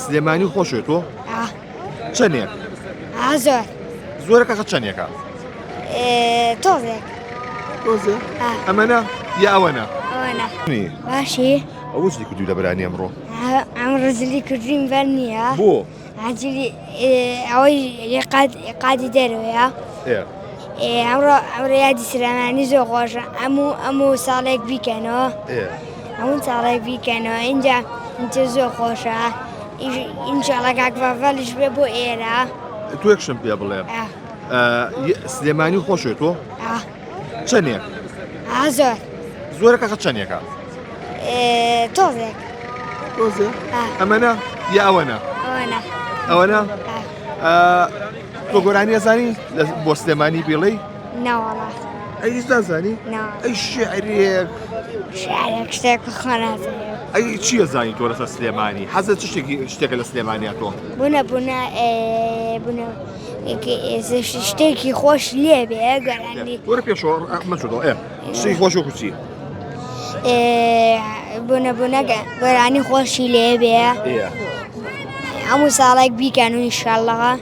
سلێمانی خۆشێت تۆ چەندێک زۆر زۆرەکە چەندێکە تۆزێک تۆزێ ئەمەنە یا ئەوەنە ئەوەنە نی باشی ئەوە چی کردووی لە بەرانی ئەمڕۆ ئەم ڕزلی کردیم بەر نییە بۆ عجلی ئەوەی قادی دەرەوەیە ئەمڕۆ یادی سلێمانی زۆر خۆشە ئەموو ساڵێک بیکەنەوە هەموو ساڵێک بیکەنەوە اینجا زۆر خۆشە ئینشاڵڵا کاکڤڤەلش بێ بۆ ئێرە تو یەکشم پێ بڵێ سلێمانی خۆشێت تۆ چەندێک زۆر زۆرەکە چەندێکە تۆزێک تۆزێ ئەمەنە یا ئەوەنە ئەوەنە ئەوەنە تۆ گۆرانی ئەزانی بۆ سلێمانی بێڵێ ناوەڵا ئەی هیچ نازانی ئەی شێعرێک شعرێک شتێک خۆنازێ ئەی چییە زانی تۆ لەسەر سلێمانی حەزت چ شتێکە لە سلێمانیا تۆ بوونە شتێکی خۆش لێ بێ گەرانی وەرە پێشەوە مەچۆ شتێکی خۆش وەکو چی بوونە گەرانی خۆشی لێ بێ هەموو ساڵێک بیکەن و ئینشاڵڵا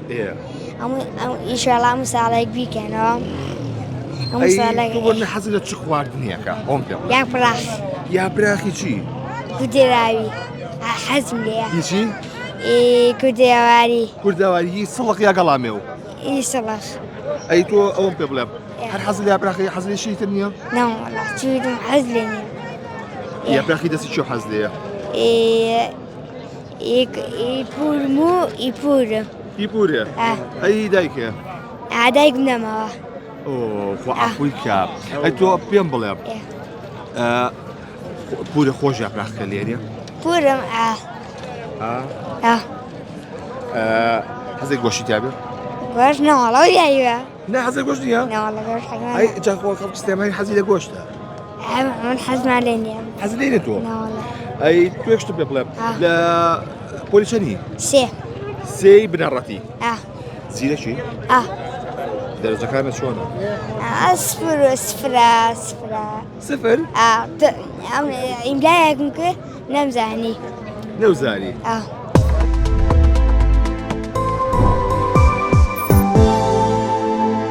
ئینشاڵڵا هەموو ساڵێک بیکەنەوە هەموو ساڵێک حەزی لە چ خواردنیەکە ئەوم پێ یان پراخ یا براخی چی کوردێراوی حەزم لێیە هیچی کوردێواری کورداواری سڵق یا گەڵامێ و سڵخ ئەی تۆ ئەوم پێ بڵێ هەر حەز لە براخی حەز لێ شیتر نییە ناوەڵا چیتم حەز لێ نییە یا براخی دەستی چی حەز لێیە ئیپورم و ئیپورە ئیپورێ ئەی دایکێ دایکم نەماوە خۆ ئاخوی کە ئەی تۆ پێم بڵێ پورە خۆش یا براخەکە لێرە پورم حەزێک گۆشتی تابێ گۆشت ناوەڵا یاوە نه حەزێک گۆشت نییە ناوەڵا گۆشت ئەی جاخۆ خەڵک سلێمانی حەزی لە گۆشتە من حەزمان لێ نییە حەز لێنێ تۆ ناوەڵا ئەی توێشت پێ بڵێ لە پۆلی چەندی سێی بنەڕەتی زیرەکی دەرەجەکانە چۆنە سفر و سفر ئیملایەکم کرد نەمزانی نەوزانی